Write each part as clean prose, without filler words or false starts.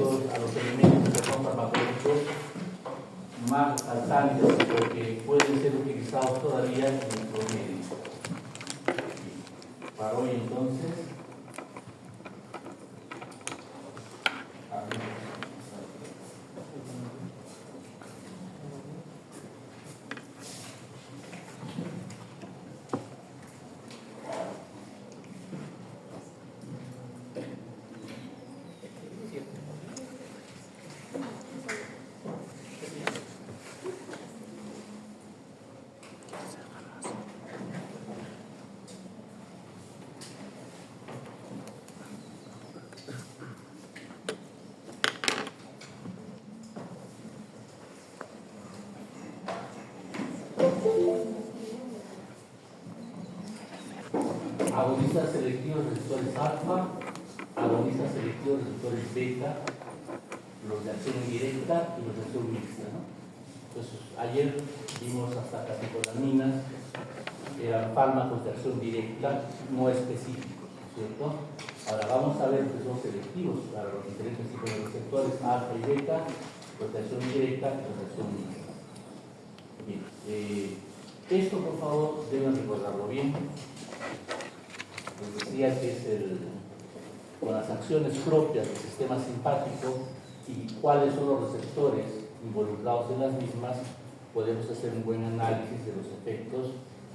a los elementos que son farmacológicos más alcantes, porque pueden ser utilizados todavía en nuestro medio. Para hoy entonces, agonistas selectivos receptores alfa, agonistas selectivos receptores beta, los de acción indirecta y los de acción mixta, ¿no? Entonces, ayer vimos hasta catecolaminas, eran fármacos de acción directa no específicos, ¿cierto? Ahora vamos a ver que son selectivos para los diferentes tipos de receptores alfa y beta, los de acción directa y los de acción mixta. Bien, esto por favor deben recordarlo bien. Les decía que es con las acciones propias del sistema simpático y cuáles son los receptores involucrados en las mismas, podemos hacer un buen análisis de los efectos,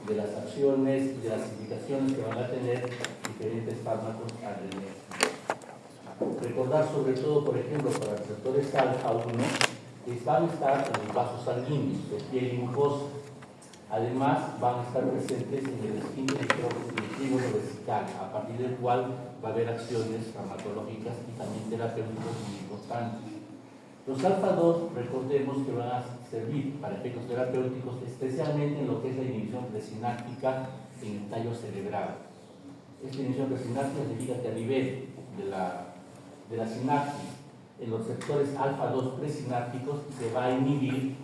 de las acciones y de las indicaciones que van a tener diferentes fármacos ARN. Recordar sobre todo, por ejemplo, para receptores alfa-1, que van a estar en los vasos sanguíneos de piel y mucosa. Además, van a estar presentes en el esquinto electrógeno vesical, a partir del cual va a haber acciones farmacológicas y también terapéuticas muy importantes. Los alfa-2, recordemos que van a servir para efectos terapéuticos, especialmente en lo que es la inhibición presináptica en el tallo cerebral. Esta inhibición presináptica significa que a nivel de la sinapsis, en los receptores alfa-2 presinápticos, se va a inhibir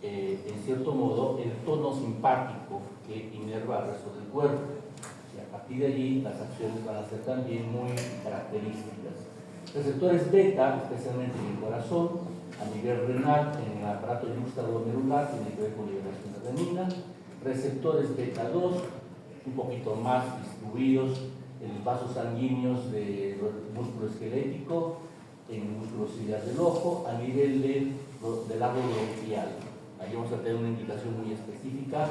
en cierto modo el tono simpático que inerva al resto del cuerpo, y a partir de allí las acciones van a ser también muy características. Receptores beta, especialmente en el corazón, a nivel renal, en el aparato yuxtaglomerular, tiene que ver con liberación de renina. Receptores beta 2, un poquito más distribuidos en los vasos sanguíneos del músculo esquelético, en el músculo ciliar del ojo, a nivel del árbol bronquial. Ahí vamos a tener una indicación muy específica.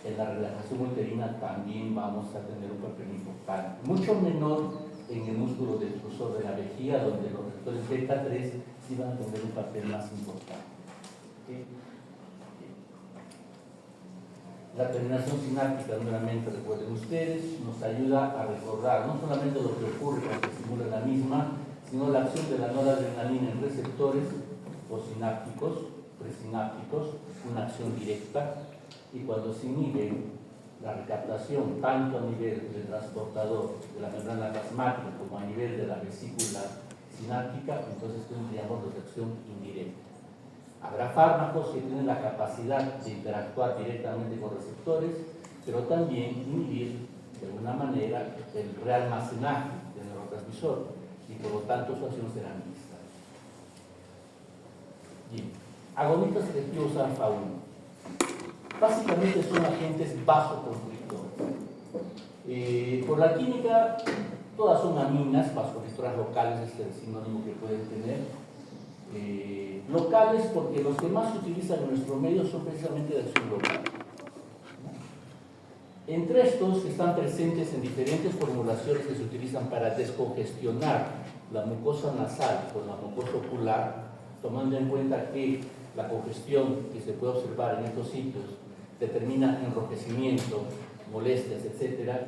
En la relajación uterina también vamos a tener un papel importante, mucho menor en el músculo difusor de la vejiga, donde los receptores beta 3 sí van a tener un papel más importante. ¿Okay? La terminación sináptica, nuevamente recuerden ustedes, nos ayuda a recordar no solamente lo que ocurre cuando se estimula la misma, sino la acción de la noradrenalina en receptores postsinápticos, presinápticos, una acción directa, y cuando se inhibe la recaptación tanto a nivel del transportador de la membrana plasmática como a nivel de la vesícula sináptica, entonces tendríamos la acción indirecta. Habrá fármacos que tienen la capacidad de interactuar directamente con receptores, pero también inhibir de alguna manera el realmacenaje del neurotransmisor, y por lo tanto su acción será mixta. Bien. Agonistas selectivos alfa-1. Básicamente son agentes vasoconstrictores. Por la química, todas son aminas, vasoconstrictoras locales, es el sinónimo que pueden tener. Locales porque los que más se utilizan en nuestro medio son precisamente de acción local. Entre estos que están presentes en diferentes formulaciones que se utilizan para descongestionar la mucosa nasal con la mucosa ocular, tomando en cuenta que la congestión que se puede observar en estos sitios determina enrojecimiento, molestias, etcétera,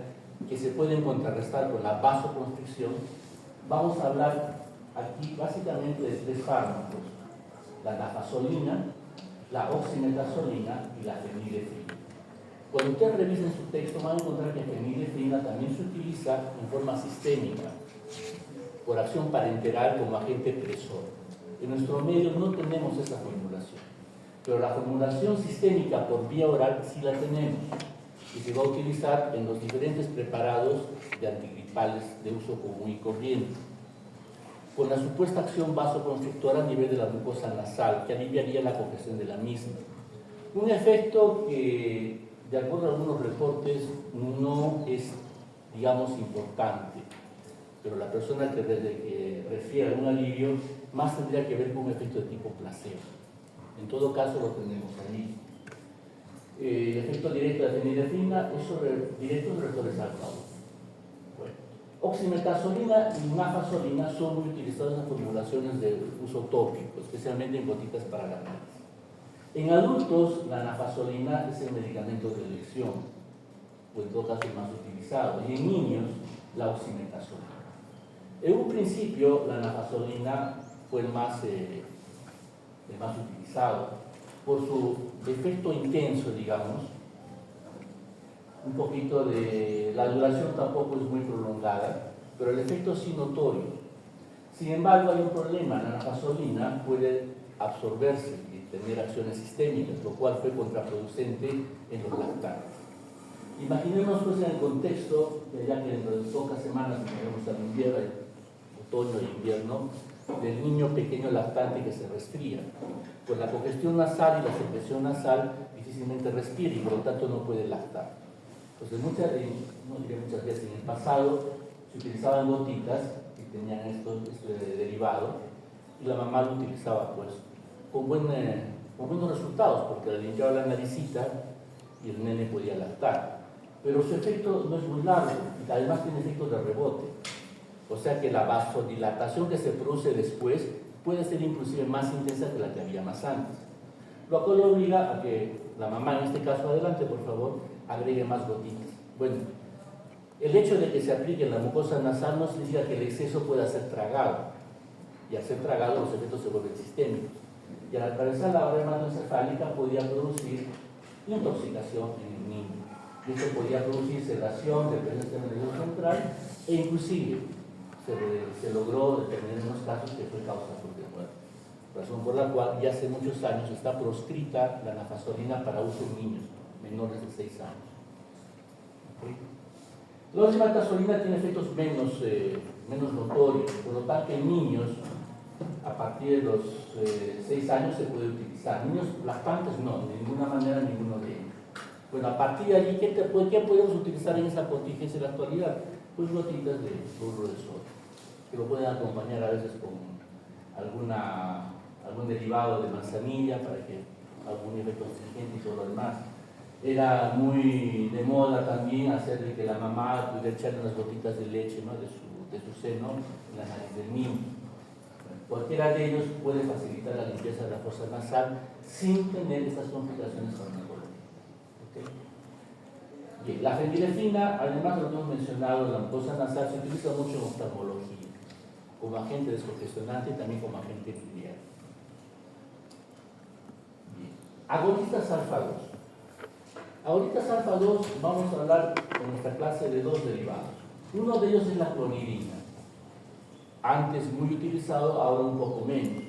que se pueden contrarrestar con la vasoconstricción. Vamos a hablar aquí básicamente de tres fármacos: la nafazolina, la oximetazolina y la fenilefrina. Cuando ustedes revisen su texto van a encontrar que fenilefrina también se utiliza en forma sistémica por acción parenteral como agente presor. En nuestro medio no tenemos esa formulación, pero la formulación sistémica por vía oral sí la tenemos y se va a utilizar en los diferentes preparados de antigripales de uso común y corriente. con la supuesta acción vasoconstrictora a nivel de la mucosa nasal, que aliviaría la congestión de la misma. Un efecto que, de acuerdo a algunos reportes, no es, digamos, importante, pero la persona que refiere a un alivio más tendría que ver con un efecto de tipo placebo. En todo caso, lo tenemos ahí. El efecto directo de la fenilefrina es directo sobre receptores alfa 1. Bueno, oximetazolina y nafazolina son muy utilizados en formulaciones de uso tópico, especialmente en gotitas para la nariz. En adultos, la nafazolina es el medicamento de elección, o en todo caso el más utilizado, y en niños, la oximetazolina. En un principio, la nafazolina fue el más utilizado por su efecto intenso, digamos. Un poquito de... la duración tampoco es muy prolongada, pero el efecto sí notorio. Sin embargo, hay un problema: la nafazolina puede absorberse y tener acciones sistémicas, lo cual fue contraproducente en los lactantes. Imaginemos pues en el contexto, ya que dentro de pocas semanas tenemos al invierno, otoño e invierno, del niño pequeño lactante que se resfría. Pues la congestión nasal y la secreción nasal difícilmente respira y por lo tanto no puede lactar. Entonces muchas veces en el pasado se utilizaban gotitas que tenían este derivado y la mamá lo utilizaba pues con buenos resultados, porque le limpiaba la naricita y el nene podía lactar. Pero su efecto no es muy largo y además tiene efectos de rebote. O sea que la vasodilatación que se produce después puede ser inclusive más intensa que la que había más antes. Lo cual obliga a que la mamá, en este caso adelante por favor, agregue más gotitas. Bueno, el hecho de que se aplique en la mucosa nasal no significa que el exceso pueda ser tragado. Y al ser tragado los efectos se vuelven sistémicos. Y al atravesar la barrera hematoencefálica podía producir intoxicación en el niño. Y eso podía producir sedación, dependencia del nervio central e inclusive se logró determinar en unos casos que fue causa de muerte. Razón por la cual ya hace muchos años está proscrita la nafazolina para uso en niños menores de 6 años. ¿Okay? La oximetazolina tiene efectos menos notorios, por lo tanto en niños a partir de los 6 años se puede utilizar. Niños lactantes no, de ninguna manera ninguno de ellos. Bueno, a partir de allí, ¿qué podemos utilizar en esa contingencia en la actualidad? Pues gotitas de fluoruro de sodio, que lo pueden acompañar a veces con algún derivado de manzanilla para que algún efecto astringente y todo lo demás. Era muy de moda también hacer de que la mamá pudiera echarle unas gotitas de leche, ¿no?, de su seno en la nariz del niño. Cualquiera de ellos puede facilitar la limpieza de la fosa nasal sin tener estas complicaciones farmacológicas. ¿Okay? Bien, la fenilefrina, además de lo que hemos mencionado, la mucosa nasal se utiliza mucho en oftalmología, como agente descongestionante y también como agente biliar. Agonistas alfa 2. Agonistas alfa 2 vamos a hablar en nuestra clase de 2 derivados. Uno de ellos es la clonidina, antes muy utilizado, ahora un poco menos.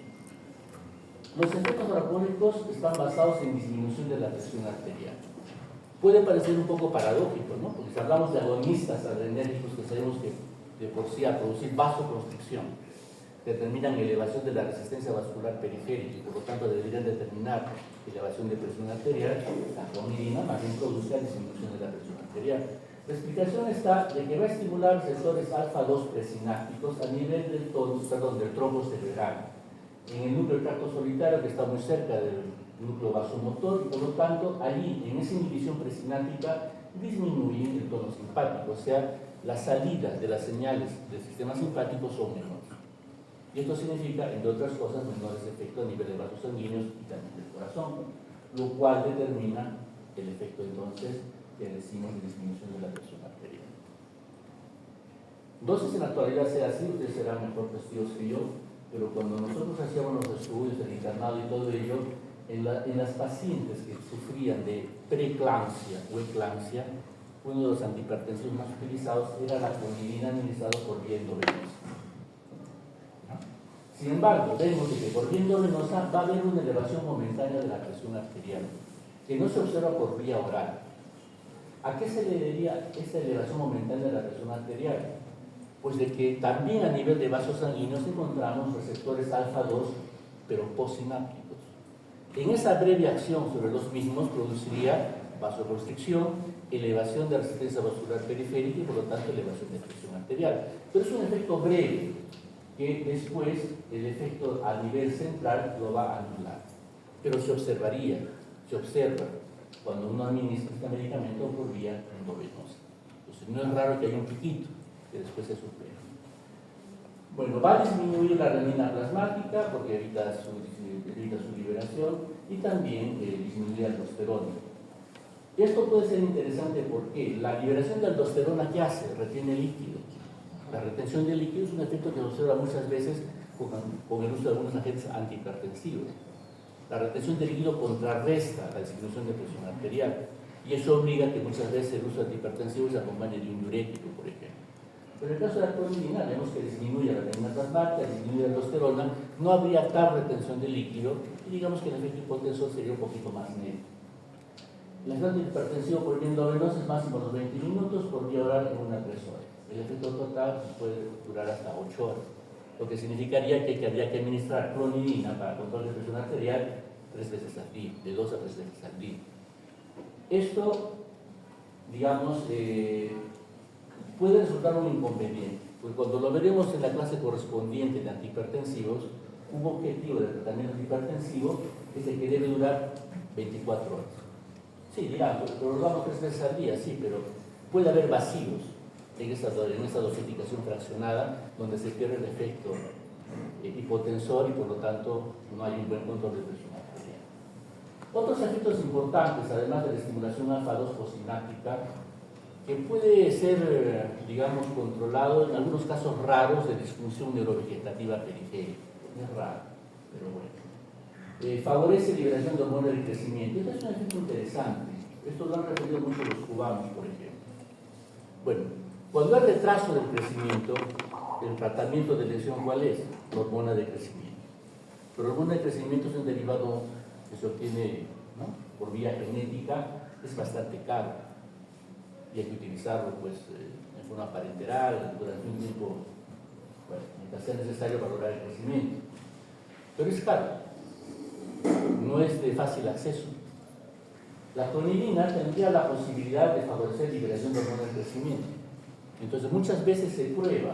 Los efectos farmacológicos están basados en disminución de la presión arterial. Puede parecer un poco paradójico, ¿no?, porque si hablamos de agonistas adrenérgicos que sabemos que de por sí a producir vasoconstricción determinan elevación de la resistencia vascular periférica y por lo tanto deberían determinar elevación de presión arterial, la clonidina más bien produce la disminución de la presión arterial. La explicación está de que va a estimular receptores alfa 2 presinápticos a nivel del trombo cerebral, en el núcleo del tracto solitario que está muy cerca del núcleo vasomotor y por lo tanto allí en esa inhibición presináptica disminuye el tono simpático, o sea, las salidas de las señales del sistema simpático son menores. Y esto significa, entre otras cosas, menores efectos a nivel de vasos sanguíneos y también del corazón, lo cual determina el efecto entonces que decimos de disminución de la presión arterial. Entonces, en la actualidad sea así, ustedes serán mejor testigos que yo, pero cuando nosotros hacíamos los estudios del internado y todo ello, en las pacientes que sufrían de preeclampsia o eclampsia, uno de los antihipertensivos más utilizados era la clonidina administrada por vía endovenosa. Sin embargo, vemos que por vía endovenosa va a haber una elevación momentánea de la presión arterial, que no se observa por vía oral. ¿A qué se le debería esta elevación momentánea de la presión arterial? Pues de que también a nivel de vasos sanguíneos encontramos receptores alfa-2, pero postsinápticos. En esa breve acción sobre los mismos produciría vasoconstricción, elevación de la resistencia vascular periférica y por lo tanto elevación de presión arterial. Pero es un efecto breve que después el efecto a nivel central lo va a anular. Pero se observa cuando uno administra este medicamento por vía endovenosa. Entonces no es raro que haya un piquito que después se supera. Bueno, va a disminuir la renina plasmática porque evita su liberación y también disminuye la aldosterona. Esto puede ser interesante porque la liberación de aldosterona, ¿qué hace? Retiene líquido. La retención de líquido es un efecto que se observa muchas veces con el uso de algunos agentes antihipertensivos. La retención de líquido contrarresta la disminución de presión arterial y eso obliga a que muchas veces el uso de antihipertensivos se acompañe de un diurético, por ejemplo. Pero en el caso de la clonidina, vemos que disminuye la renina plasmática, disminuye la aldosterona, no habría tal retención de líquido y digamos que el efecto hipotensor sería un poquito más neto. El efecto hipertensivo por vía endovenosa es máximo los 20 minutos, por vía oral en unas 3 horas. El efecto total puede durar hasta 8 horas, lo que significaría que habría que administrar clonidina para control de presión arterial 3 veces al día, de 2 a 3 veces al día. Esto, digamos, puede resultar un inconveniente, porque cuando lo veremos en la clase correspondiente de antihipertensivos, un objetivo del tratamiento antihipertensivo es el que debe durar 24 horas. Sí, digamos, pero lo damos 3 veces al día, sí, pero puede haber vacíos en esa dosificación fraccionada donde se pierde el efecto hipotensor y por lo tanto no hay un buen control de presión arterial. Otros efectos importantes, además de la estimulación alfa-2 postsináptica, que puede ser, digamos, controlado en algunos casos raros de disfunción neurovegetativa periférica. Es raro, pero bueno. Favorece liberación de hormonas de crecimiento. Este es un efecto interesante. Esto lo han referido mucho los cubanos, por ejemplo. Bueno, cuando hay retraso del crecimiento, el tratamiento de lesión, ¿cuál es? La hormona de crecimiento. Pero la hormona de crecimiento es un derivado que se obtiene, ¿no?, por vía genética, es bastante caro y hay que utilizarlo pues, en forma parenteral durante un tiempo, bueno, mientras sea necesario para lograr el crecimiento. Pero es caro, no es de fácil acceso. La clonidina tendría la posibilidad de favorecer liberación de hormonas de crecimiento. Entonces muchas veces se prueba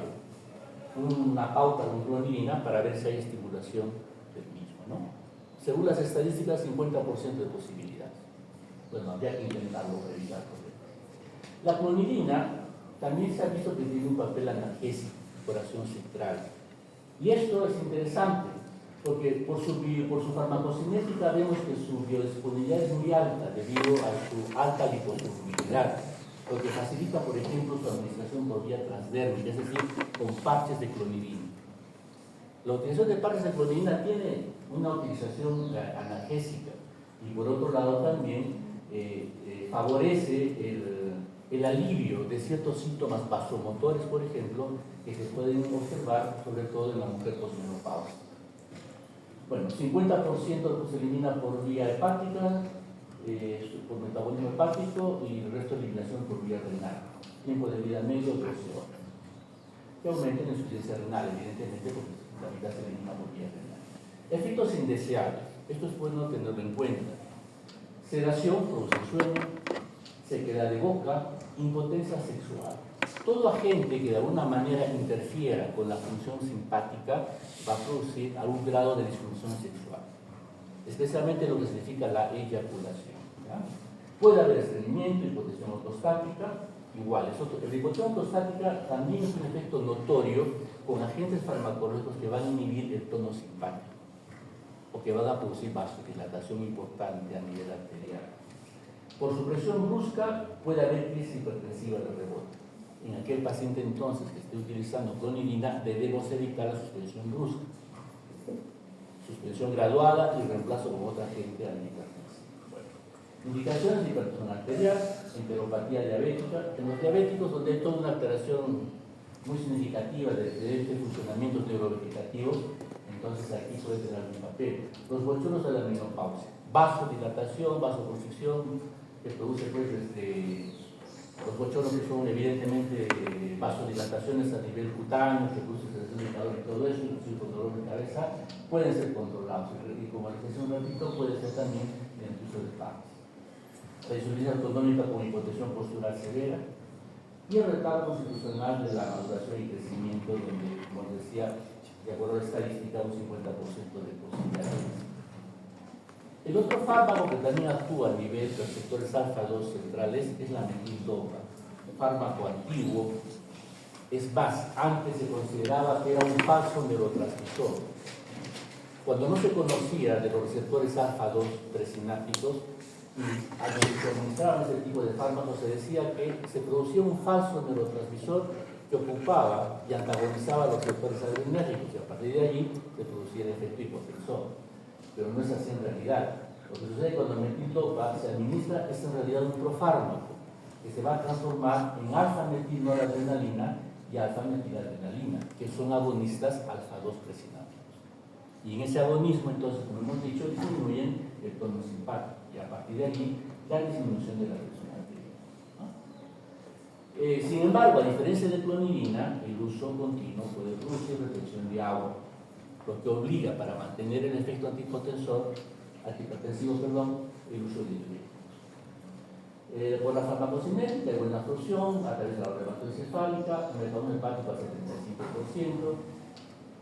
una pauta con clonidina para ver si hay estimulación del mismo, ¿no? Según las estadísticas, 50% de posibilidades. Bueno, habría que intentarlo para evitar problemas. La clonidina también se ha visto que tiene un papel analgésico por acción central. Y esto es interesante, porque por su farmacocinética vemos que su biodisponibilidad es muy alta debido a su alta liposolubilidad, lo que facilita, por ejemplo, su administración por vía transdérmica, es decir, con parches de clonidina. La utilización de parches de clonidina tiene una utilización analgésica y por otro lado también favorece el alivio de ciertos síntomas vasomotores, por ejemplo, que se pueden observar sobre todo en la mujer posmenopáusica. Bueno, 50% se elimina por vía hepática, por metabolismo hepático, y el resto de eliminación por vía renal. Tiempo de vida medio, 12 horas. Que aumenta la insuficiencia renal, evidentemente, porque la mitad se elimina por vía renal. Efectos indeseables. Esto es bueno tenerlo en cuenta. Sedación, produce sueño, sequedad de boca, impotencia sexual. Todo agente que de alguna manera interfiera con la función simpática va a producir algún grado de disfunción sexual, especialmente lo que significa la eyaculación, ¿ya? Puede haber estreñimiento, hipotensión ortostática, igual. La hipotensión ortostática también es un efecto notorio con agentes farmacológicos que van a inhibir el tono simpático o que van a producir vasodilatación importante a nivel arterial. Por su presión brusca puede haber crisis hipertensiva de rebote. En aquel paciente entonces que esté utilizando clonidina debemos evitar la suspensión brusca, suspensión graduada y reemplazo con otra agente antihipertensiva. Bueno, indicaciones de hipertensión arterial, enteropatía diabética, en los diabéticos donde hay toda una alteración muy significativa de diferentes funcionamientos neurovegetativos, entonces aquí puede tener algún papel. Los bochornos de la menopausia, vasodilatación, vasoconstricción, que produce pues Los bochornos que son evidentemente vasodilataciones a nivel cutáneo, que produce sensación de calor y todo eso, inclusive con dolor de cabeza, pueden ser controlados. Y como les decía un ratito, puede ser también mediante uso de fármacos. La insuficiencia autonómica con hipotensión postural severa y el retardo constitucional de la maduración y crecimiento, donde, como decía, de acuerdo a la estadística, un 50% de posibilidades. El otro fármaco que también actúa a nivel de receptores alfa-2 centrales es la metildopa, un fármaco antiguo. Es más, antes se consideraba que era un falso neurotransmisor. Cuando no se conocía de los receptores alfa-2 presinápticos y al se administraban ese tipo de fármacos, se decía que se producía un falso neurotransmisor que ocupaba y antagonizaba los receptores adrenérgicos, y a partir de allí se producía el efecto hipotensor. Pero no es así en realidad. Lo que sucede cuando el metildopa se administra es en realidad un profármaco que se va a transformar en alfa-metilnoradrenalina y alfa-metiladrenalina, que son agonistas alfa-2 presinápticos. Y en ese agonismo, entonces, como hemos dicho, disminuyen el tono simpático y a partir de allí la disminución de la presión arterial. Sin embargo, a diferencia de clonidina, el uso continuo puede producir retención de agua, lo que obliga para mantener el efecto antihipertensivo, el uso de diuréticos. Por la farmacocinética hay buena absorción a través de la orina hematoencefálica, el mecanismo hepático al 75%,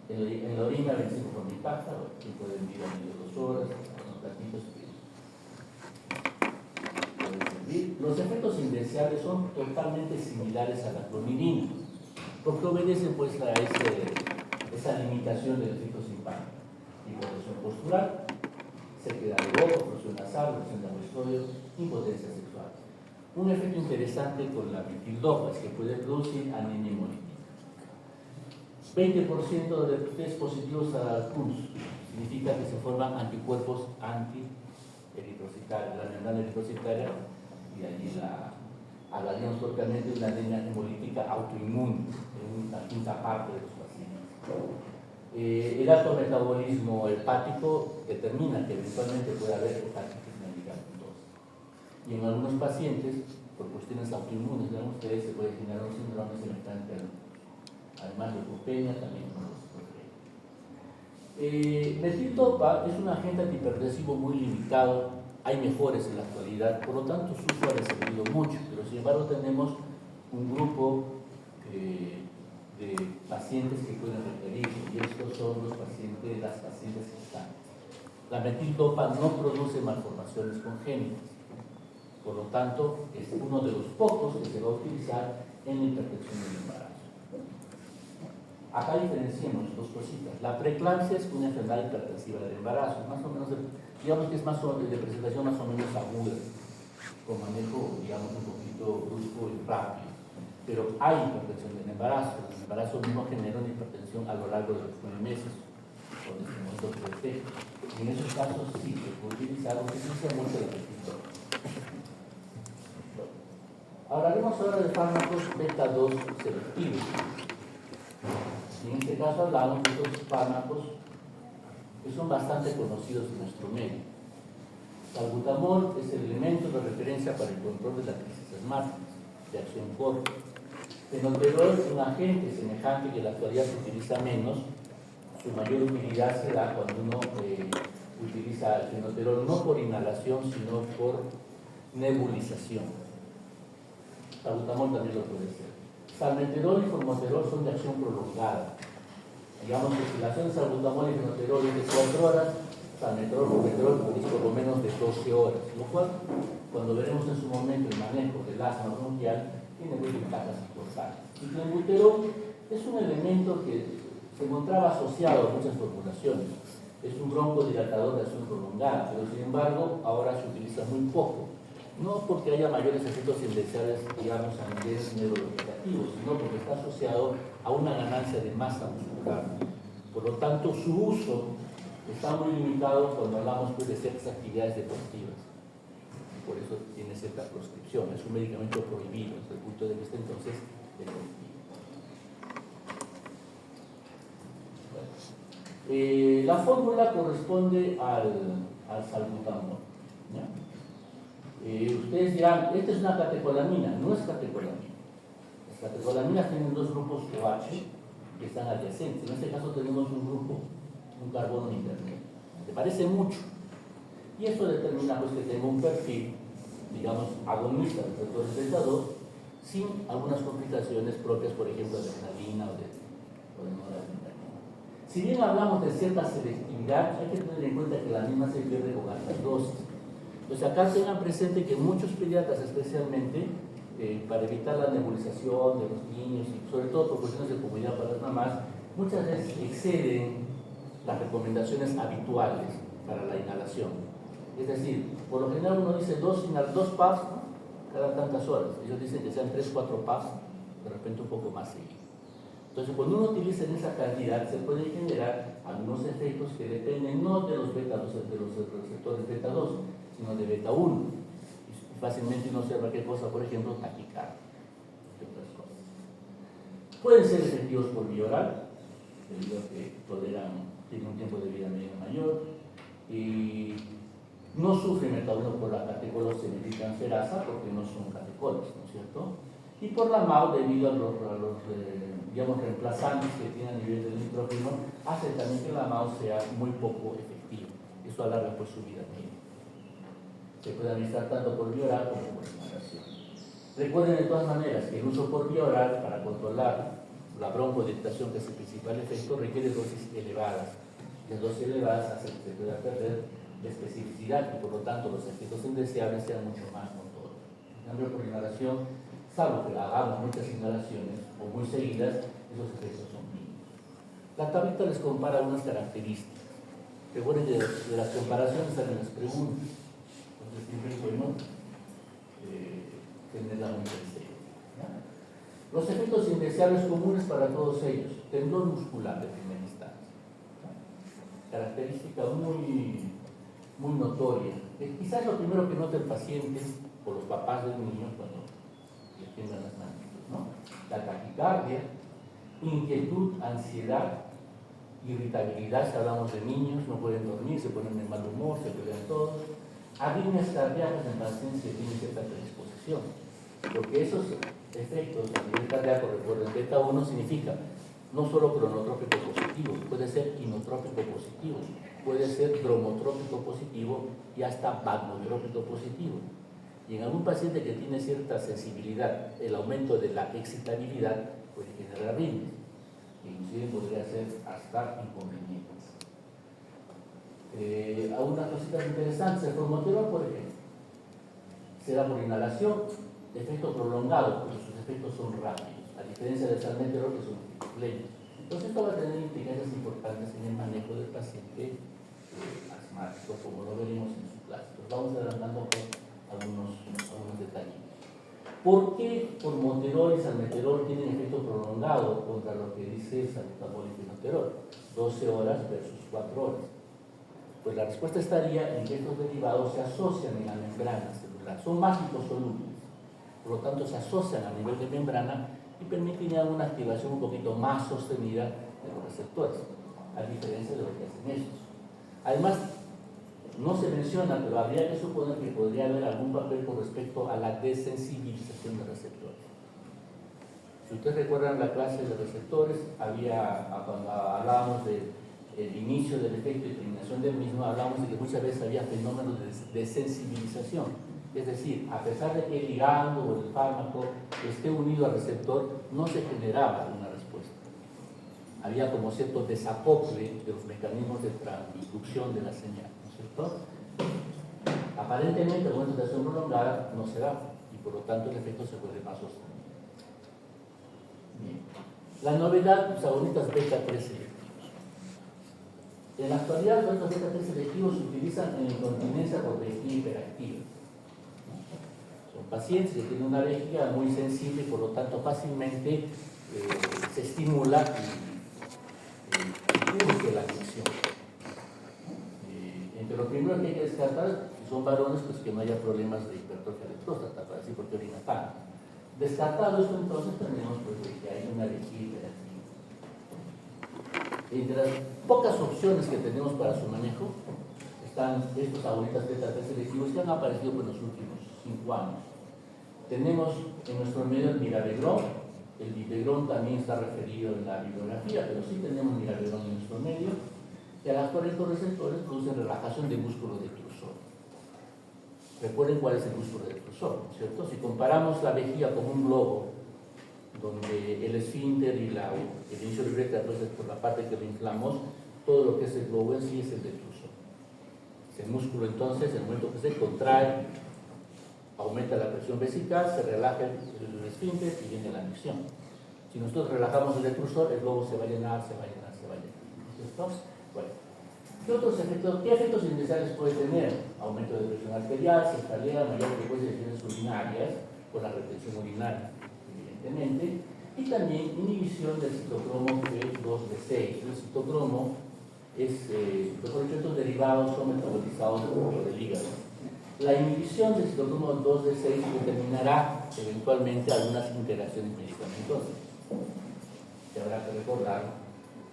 en la orina 25 por impacta, que pueden vivir a medio de 2 horas, unos platitos que pueden servir. Los efectos indeseables son totalmente similares a la clonidina, porque obedecen pues a esa limitación del efecto simpático. Hipotensión postural, sequedad de boca, obstrucción nasal, obstrucción de apostodio, impotencia sexual. Un efecto interesante con la metildopa es que puede producir anemia hemolítica. 20% de test positivos a CURS significa que se forman anticuerpos anti-eritrocitarios, la membrana eritrocitaria, y allí hablaríamos propiamente de una anemia hemolítica autoinmune en una quinta parte de los pacientes. El alto metabolismo hepático determina que eventualmente puede haber hepatitis medicamentosa. Y en algunos pacientes, por cuestiones autoinmunes, vean ustedes, se puede generar un síndrome semejante al lupus. Además de leucopenia, también con los metildopa es un agente antihipertensivo muy limitado. Hay mejores en la actualidad, por lo tanto su uso ha descendido mucho, pero sin embargo tenemos un grupo de pacientes que pueden requerirlo, y estos son las pacientes gestantes. La metildopa no produce malformaciones congénitas, por lo tanto es uno de los pocos que se va a utilizar en la hipertensión del embarazo. Acá diferenciamos dos cositas. La preeclampsia es una enfermedad hipertensiva del embarazo, más o menos, digamos que es más o menos de presentación más o menos aguda, con manejo, digamos, un poquito brusco y rápido. Pero hay hipertensión del embarazo. El embarazo mismo genera una hipertensión a lo largo de los 9 meses, con el momento que y en esos casos sí se puede utilizar, aunque se usa mucho la metildopa. Hablaremos ahora de fármacos beta-2 selectivos. Y en este caso hablamos de dos fármacos que son bastante conocidos en nuestro medio. Salbutamol es el elemento de referencia para el control de la crisis asmática, de acción corta. Fenoterol es un agente semejante que en la actualidad se utiliza menos. Su mayor utilidad se da cuando uno utiliza el fenoterol no por inhalación, sino por nebulización. Salbutamol también lo puede ser. Salmeterol y formoterol son de acción prolongada. Digamos que si la acción de salbutamol y fenoterol es de 4 horas, salmeterol y formoterol es por lo menos de 12 horas, lo cual, cuando veremos en su momento el manejo del asma bronquial, tiene muy ventajas importantes. Y clenbuterol es un elemento que se encontraba asociado a muchas formulaciones. Es un broncodilatador de acción prolongada, pero sin embargo ahora se utiliza muy poco. No porque haya mayores efectos indeseables, digamos, a nivel neurovegetativo, sino porque está asociado a una ganancia de masa muscular. Por lo tanto, su uso está muy limitado cuando hablamos pues, de ciertas actividades deportivas. Por eso tiene cierta proscripción. Es un medicamento prohibido desde el punto de vista entonces deportivo. La fórmula corresponde al salbutamol. ¿Ya? Ustedes dirán, esta es una catecolamina. No es catecolamina. Las catecolaminas tienen dos grupos OH que están adyacentes. En este caso tenemos un grupo, un carbono intermedio. ¿Te parece mucho? Y eso determina pues, que tengo un perfil, digamos, agonista de receptores beta 2 sin algunas complicaciones propias, por ejemplo, de adrenalina o de noradrenalina. Si bien hablamos de cierta selectividad, hay que tener en cuenta que la misma se pierde con altas dosis. Entonces acá tengan presente que muchos pediatras, especialmente para evitar la nebulización de los niños y sobre todo por cuestiones de comodidad para las mamás, muchas veces exceden las recomendaciones habituales para la inhalación. Es decir, por lo general uno dice dos puffs, ¿no?, cada tantas horas. Ellos dicen que sean 3-4 puffs, de repente un poco más seguido. Entonces, cuando uno utiliza en esa cantidad, se pueden generar algunos efectos que dependen no de los beta 2, de los receptores beta 2, sino de beta 1. Y fácilmente uno observa qué cosa, por ejemplo, taquicardia y otras cosas. Pueden ser efectivos por vía oral, debido a que tienen un tiempo de vida medio mayor, y no sufren metabolismo por la catecolos metiltransferasa porque no son catecolos, ¿no es cierto? Y por la MAO, debido a los digamos, reemplazantes que tiene a nivel del nitrógeno, hace también que la MAO sea muy poco efectiva. Eso alarga pues su vida media. Se puede administrar tanto por vía oral como por inhalación. Recuerden de todas maneras que el uso por vía oral para controlar la broncodilatación, que es el principal efecto, requiere dosis elevadas. Las dosis elevadas hacen que se pueda perder la especificidad y por lo tanto los efectos indeseables sean mucho más notorios. En cambio, por inhalación, salvo que hagamos muchas inhalaciones o muy seguidas, esos efectos son mínimos. La tablita les compara unas características. Recuerden que de las comparaciones salen las preguntas. Entonces siempre es bueno tenerla muy presente. Los efectos indeseables comunes para todos ellos: temblor muscular de primera instancia, característica muy notoria. Quizás lo primero que nota el paciente o los papás del niño cuando le tiemblan las manitos, ¿no? La taquicardia, inquietud, ansiedad, irritabilidad. Si hablamos de niños, no pueden dormir, se ponen de mal humor, se pelean todos. Arritmias cardíacas en pacientes que tienen cierta predisposición, porque esos efectos a nivel cardíaco, recuerden, beta 1 significa no solo cronotrópico positivo, puede ser inotrópico positivo, puede ser dromotrópico positivo y hasta magnotrópico positivo. Y en algún paciente que tiene cierta sensibilidad, el aumento de la excitabilidad puede generar arritmias, que inclusive podría ser hasta inconvenientes. Algunas cositas interesantes: el formoterol, por ejemplo, se da por inhalación, efecto prolongado, porque sus efectos son rápidos, a diferencia del salmeterol, que son lentos. Entonces esto va a tener implicancias importantes en el manejo del paciente asmático, como lo veremos en su clase. Los vamos adelantando con algunos detalles. ¿Por qué formoterol y salmeterol tienen efecto prolongado contra lo que dice salbutamol y fenoterol? 12 horas versus 4 horas. Pues la respuesta estaría en que estos derivados se asocian en la membrana celular, son más liposolubles, por lo tanto se asocian a nivel de membrana y permiten una activación un poquito más sostenida de los receptores, a diferencia de lo que hacen estos. Además, no se menciona, pero habría que suponer que podría haber algún papel con respecto a la desensibilización de receptores. Si ustedes recuerdan la clase de receptores, cuando hablábamos del inicio del efecto y terminación del mismo, hablábamos de que muchas veces había fenómenos de sensibilización. Es decir, a pesar de que el ligando o el fármaco esté unido al receptor, no se generaba una respuesta. Había como cierto desacople de los mecanismos de transducción de la señal, ¿no es cierto? Aparentemente, el momento de acción prolongada no se da y por lo tanto el efecto se vuelve más sostenido. Bien. La novedad, los agonitas beta 3 selectivos. En la actualidad, los agonitas beta 3 selectivos se utilizan en incontinencia por vejiga hiperactiva. Son pacientes que tienen una vejiga muy sensible y por lo tanto fácilmente se estimula y urge la acción. Entre lo primero que hay que descartar, si son varones, pues que no haya problemas de hipertrofia de próstata, para decir por qué orina tanto. Descartado esto, entonces tenemos pues, que hay una vejiga hiperactiva. Entre las pocas opciones que tenemos para su manejo están estos agonitas beta 3 selectivos que han aparecido en los últimos 5 años. Tenemos en nuestro medio el mirabegrón. El dibegrón también está referido en la bibliografía, pero sí tenemos mirabegrón en nuestro medio, que a las cuales estos receptores producen relajación del músculo detrusor. Recuerden cuál es el músculo detrusor, ¿cierto? Si comparamos la vejiga como un globo, donde el esfínter y el inicio de uretra, entonces por la parte que lo inflamos, todo lo que es el globo en sí es el detrusor. El músculo entonces, en el momento que se contrae, aumenta la presión vesical, se relaja el esfínter y viene la micción. Si nosotros relajamos el detrusor, el globo se va a llenar, se va a llenar, se va a llenar. ¿Cierto? Bueno, ¿qué efectos iniciales puede tener? Aumento de presión arterial, cefalea, mayor frecuencia de lesiones urinarias, por la retención urinaria, evidentemente, y también inhibición del citocromo P2B6. El citocromo es, mejor dicho, estos derivados son metabolizados por el hígado. La inhibición del citocromo 2D6 determinará eventualmente algunas interacciones medicamentosas. Que habrá que recordar,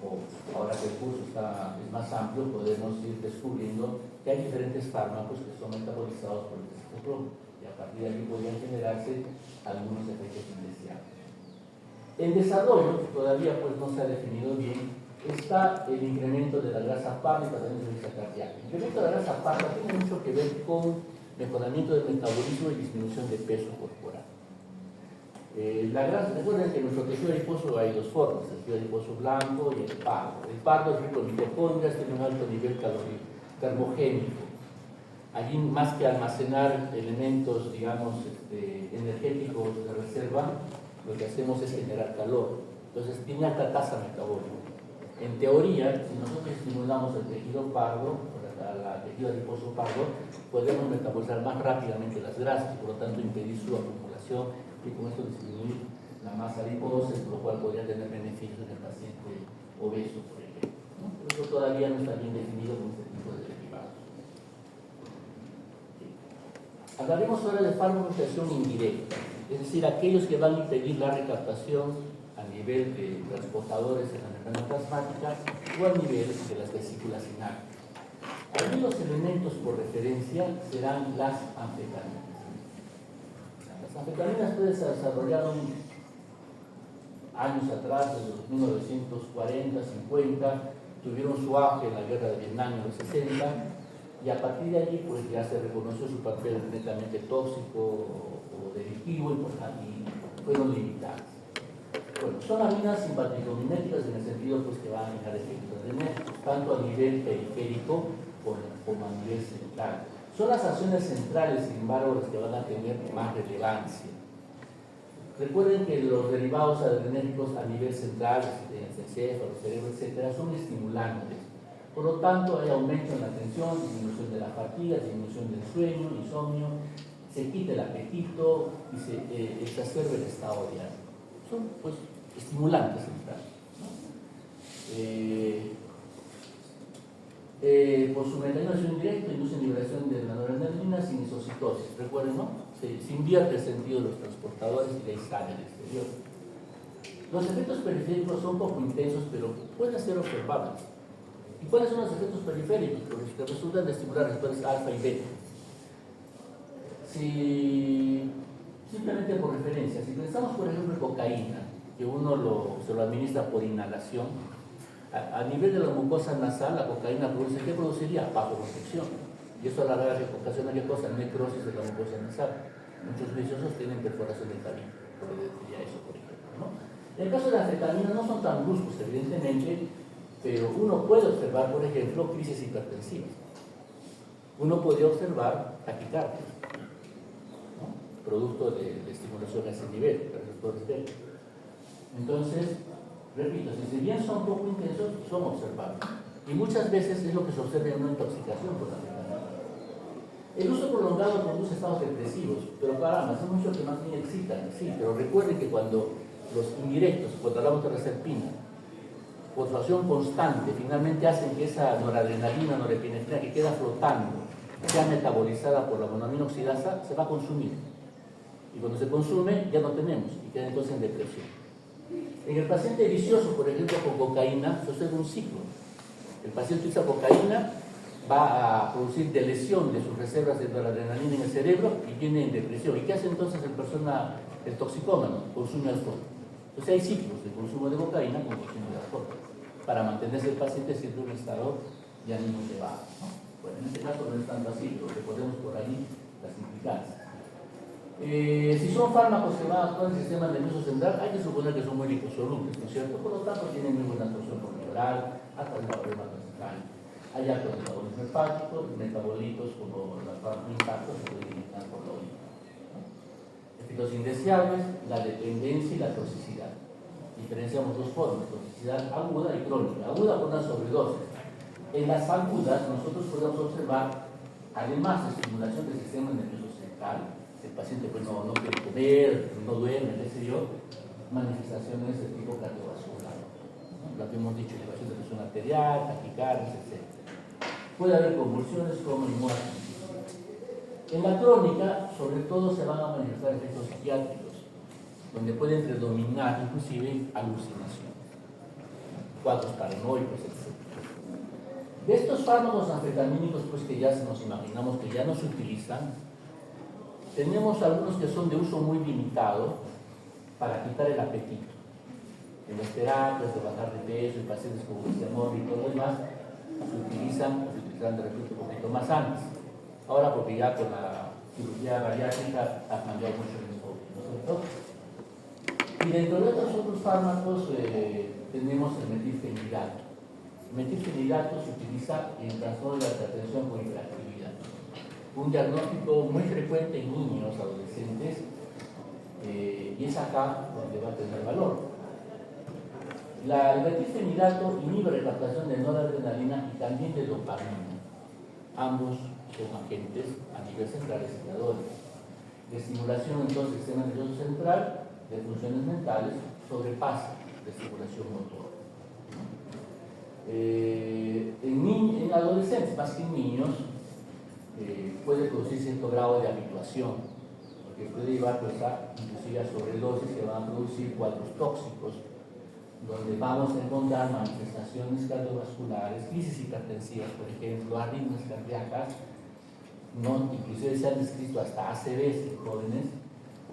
o ahora que el curso es más amplio, podemos ir descubriendo que hay diferentes fármacos que son metabolizados por el citocromo y a partir de aquí podrían generarse algunos efectos indeseables. En desarrollo, que todavía pues, no se ha definido bien, está el incremento de la grasa parda y tratamiento de la cardíaca. El incremento de la grasa parda tiene mucho que ver con mejoramiento del metabolismo y disminución de peso corporal. La grasa, recuerden que en nuestro tejido adiposo hay dos formas, el tejido adiposo blanco y el pardo. El pardo es rico en mitocondrias, tiene un alto nivel termogénico. Allí, más que almacenar elementos, digamos, energéticos de reserva, lo que hacemos es generar calor. Entonces, tiene alta tasa metabólica. En teoría, si nosotros estimulamos el tejido pardo, el tejido adiposo pardo, podemos metabolizar más rápidamente las grasas, por lo tanto impedir su acumulación y con esto disminuir la masa adiposa, lo cual podría tener beneficios en el paciente obeso, por ejemplo, ¿no? Pero eso todavía no está bien definido con este tipo de derivados. Sí. Hablaremos ahora de farmacoacción indirecta, es decir, aquellos que van a impedir la recaptación a nivel de transportadores en la membrana plasmática o a nivel de las vesículas sináricas. Aquí los elementos por referencia serán las anfetaminas. Las anfetaminas pues, se desarrollaron años atrás, desde los 1940, 50, tuvieron su auge en la guerra de Vietnam en los 60, y a partir de allí pues, ya se reconoció su papel netamente tóxico o delictivo y fueron limitadas. Bueno, son aminas simpaticomiméticas en el sentido pues, que van a generar efectos benéficos, tanto a nivel periférico como a nivel central. Son las acciones centrales, sin embargo, las que van a tener más relevancia. Recuerden que los derivados adrenérgicos a nivel central, el encéfalo, cerebro, etc., son estimulantes. Por lo tanto, hay aumento en la tensión, disminución de la fatiga, disminución del sueño, insomnio, se quita el apetito y se exacerba el estado diario. Son, pues, estimulantes centrales, ¿no? Por su mecanismo indirecto inducen liberación de la noradrenalina sin isocitosis. Recuerden, ¿no? Se invierte el sentido de los transportadores y de ahí sale al exterior. Los efectos periféricos son poco intensos, pero pueden ser observables. ¿Y cuáles son los efectos periféricos? Los que resultan de estimular receptores alfa y beta. Simplemente por referencia, si pensamos por ejemplo en cocaína, que uno se lo administra por inhalación, a nivel de la mucosa nasal, la cocaína produce, ¿qué produciría? Vasoconstricción. Y eso a la larga ocasiona qué cosa, necrosis de la mucosa nasal. Muchos viciosos tienen perforación del tabique, por decir eso, por ejemplo, ¿no? En el caso de la anfetamina no son tan bruscos, evidentemente, pero uno puede observar, por ejemplo, crisis hipertensivas. Uno podría observar taquicardia, ¿no? Producto de estimulación a ese nivel, receptores beta. Entonces, repito, si bien son poco intensos, son observables. Y muchas veces es lo que se observa en una intoxicación por la anfetamina. El uso prolongado produce estados depresivos, pero caramba, son muchos que más bien excitan, sí, pero recuerden que cuando los indirectos, cuando hablamos de reserpina, por su acción constante, finalmente hacen que esa noradrenalina, norepinefrina, que queda flotando, sea metabolizada por la monoaminoxidasa, se va a consumir. Y cuando se consume, ya no tenemos, y queda entonces en depresión. En el paciente vicioso, por ejemplo, con cocaína, se observa un ciclo. El paciente utiliza cocaína, va a producir lesión de sus reservas de la adrenalina en el cerebro y tiene depresión. ¿Y qué hace entonces el toxicómano? Consume alcohol. Entonces hay ciclos de consumo de cocaína con consumo de alcohol para mantenerse el paciente siempre en un estado de ánimo elevado, ¿no? Bueno, en este caso no es tanto así, pero recordemos por ahí las implicancias. Si son fármacos que van a actuar en el sistema nervioso central, hay que suponer que son muy liposolubles, ¿no es cierto? Por lo tanto, tienen muy buena absorción corporal, hasta el problema central. Hay alto metabolismo hepático, metabolitos como los impactos se pueden eliminar por la orina. Efectos indeseables, la dependencia y la toxicidad. Diferenciamos dos formas, toxicidad aguda y crónica. Aguda por una sobredosis. En las agudas nosotros podemos observar, además de estimulación del sistema nervioso central, el paciente pues no quiere comer, no duerme, qué sé yo, manifestaciones de tipo cardiovascular, ¿no? Lo que hemos dicho, elevación de presión arterial, taquicardias, etc. Puede haber convulsiones, coma y muerte. En la crónica, sobre todo, se van a manifestar efectos psiquiátricos, donde pueden predominar inclusive alucinaciones, cuadros paranoicos, etc. De estos fármacos anfetamínicos, pues que ya nos imaginamos que ya no se utilizan, tenemos algunos que son de uso muy limitado para quitar el apetito. En las terapias de bajar de peso, en pacientes con obesidad mórbida y todo lo demás, se utilizan de repente un poquito más antes. Ahora porque ya con la cirugía bariátrica ha cambiado mucho el enfoque, ¿no es cierto? Y dentro de otros fármacos tenemos el metilfenidato. El metilfenidato se utiliza en trastorno de la hipertensión con hiperactividad. Un diagnóstico muy frecuente en niños, adolescentes, y es acá donde va a tener valor. El metilfenidato inhibe la captación de noradrenalina y también de dopamina. Ambos son agentes a nivel central excitadores. De estimulación entonces del sistema nervioso central, de funciones mentales, sobrepasa la estimulación motora. En adolescentes, más que en niños, puede producir cierto grado de habituación, porque puede llevar pues, inclusive a sobredosis que van a producir cuadros tóxicos, donde vamos a encontrar manifestaciones cardiovasculares, crisis hipertensivas, por ejemplo, arritmias cardíacas, ¿no? Inclusive se han descrito hasta ACVs en jóvenes,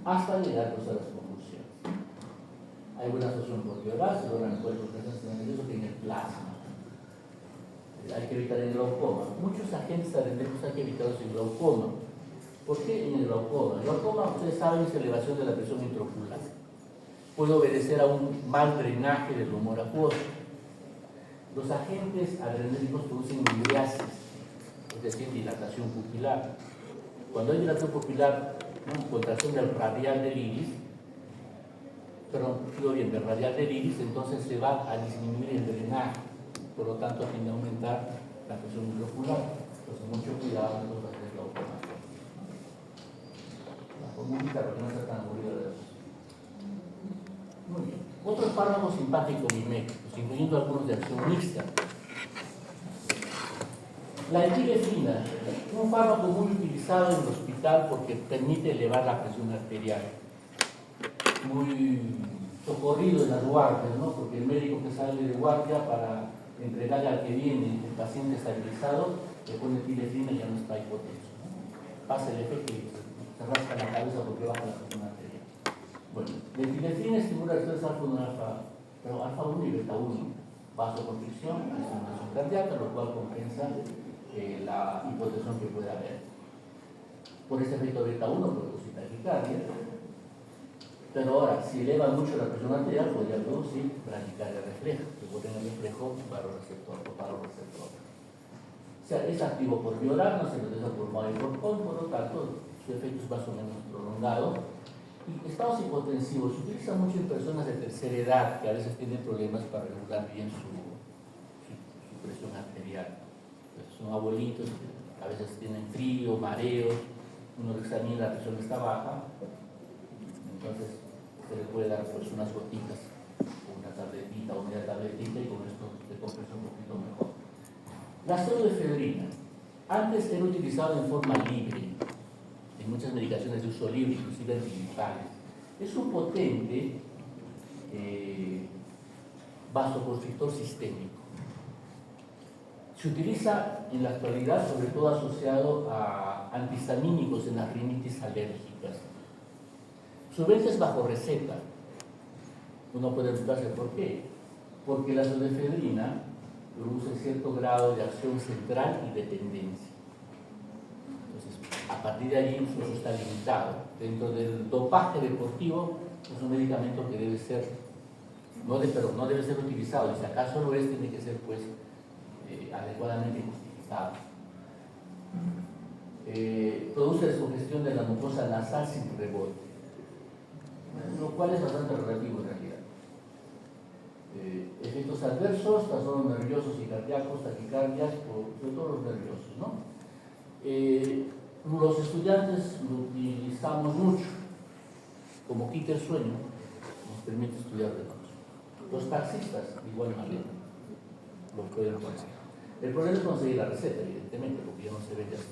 hasta llegar pues, a las convulsiones. Hay buena asociación por violar, se logran encuentros nerviosos que en el plasma. Hay que evitar el glaucoma. Muchos agentes adrenérgicos hay que evitarlos en glaucoma. ¿Por qué en el glaucoma? El glaucoma, ustedes saben, es elevación de la presión intraocular. Puede obedecer a un mal drenaje del humor acuoso. Los agentes adrenérgicos producen miriasis, es decir, dilatación pupilar. Cuando hay dilatación pupilar, ¿no? Contracción del radial del iris, del radial del iris, entonces se va a disminuir el drenaje, por lo tanto tiende a aumentar la presión intraocular. Entonces, mucho cuidado en los pacientes de glaucoma. La formulita, porque no está tan aburrida de eso. Muy bien. Otros fármacos simpáticos miméticos, incluyendo algunos de acción mixta. La epinefrina, un fármaco muy utilizado en el hospital porque permite elevar la presión arterial. Muy socorrido en las guardias, ¿no? Porque el médico que sale de guardia para entregarle al que viene el paciente estabilizado, le pone epinefrina y ya no está hipotenso, ¿no? Pasa el efecto y se rasca la cabeza porque baja la presión arterial. Bueno, la epinefrina estimula el estrés alfa 1 y beta 1, vasoconstricción, estimulación cardíaca, lo cual compensa la hipotensión que puede haber. Por este efecto beta 1 produce taquicardia, pero ahora, si eleva mucho la presión arterial, podría producir bradicardia refleja, que puede tener reflejo baroreceptor o paroreceptor. O sea, es activo por violar, no se realiza por MAO y por COL, por lo tanto, su efecto es más o menos prolongado. Y estados hipotensivos se utiliza mucho en personas de tercera edad que a veces tienen problemas para regular bien su presión arterial. Entonces, son abuelitos que a veces tienen frío, mareos, uno le examina, la presión está baja, entonces se le puede dar pues, unas gotitas, una tabletita o media tabletita y con esto se compensa un poquito mejor. La pseudoefedrina, antes era utilizado en forma libre, en muchas medicaciones de uso libre, inclusive antigripales. Es un potente vasoconstrictor sistémico. Se utiliza en la actualidad sobre todo asociado a antihistamínicos en las rinitis alérgicas. Su venta es bajo receta. Uno puede preguntarse por qué. Porque la sudefedrina produce cierto grado de acción central y dependencia. Entonces, a partir de allí su uso está limitado. Dentro del dopaje deportivo es un medicamento que debe ser, no debe ser utilizado, y si acaso lo es, tiene que ser pues adecuadamente justificado. Produce descongestión de la mucosa nasal sin rebote, lo cual es bastante relativo en realidad. Efectos adversos, trastornos nerviosos y cardíacos, taquicardias, sobre todo los nerviosos, ¿no? Los estudiantes lo utilizamos mucho, como quita el sueño, nos permite estudiar de noche. Los taxistas, igual manera, lo pueden conseguir. El problema es conseguir la receta, evidentemente, porque ya no se vende así.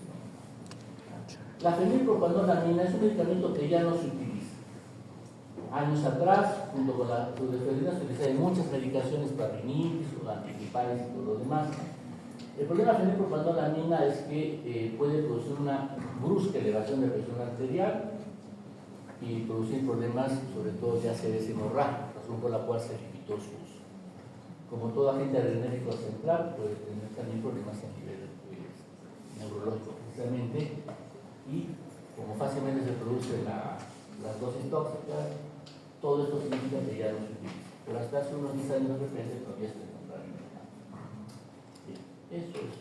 La fenilpropanolamina es un medicamento que ya no se utiliza. Años atrás, junto con la sudefedrina, se utiliza en muchas medicaciones para rinitis o antigripales y todo lo demás. El problema de la fenilpropanolamina es que puede producir una brusca elevación de presión arterial y producir problemas, sobre todo de ACVs hemorrágicos, razón por la cual se limitó su uso. Como todo agente adrenérgico central, puede tener también problemas a nivel neurológico, precisamente, y como fácilmente se producen las dosis tóxicas, todo esto significa que ya no se utiliza. Pero hasta hace unos 10 años de repente todavía se encontraba. Eso es.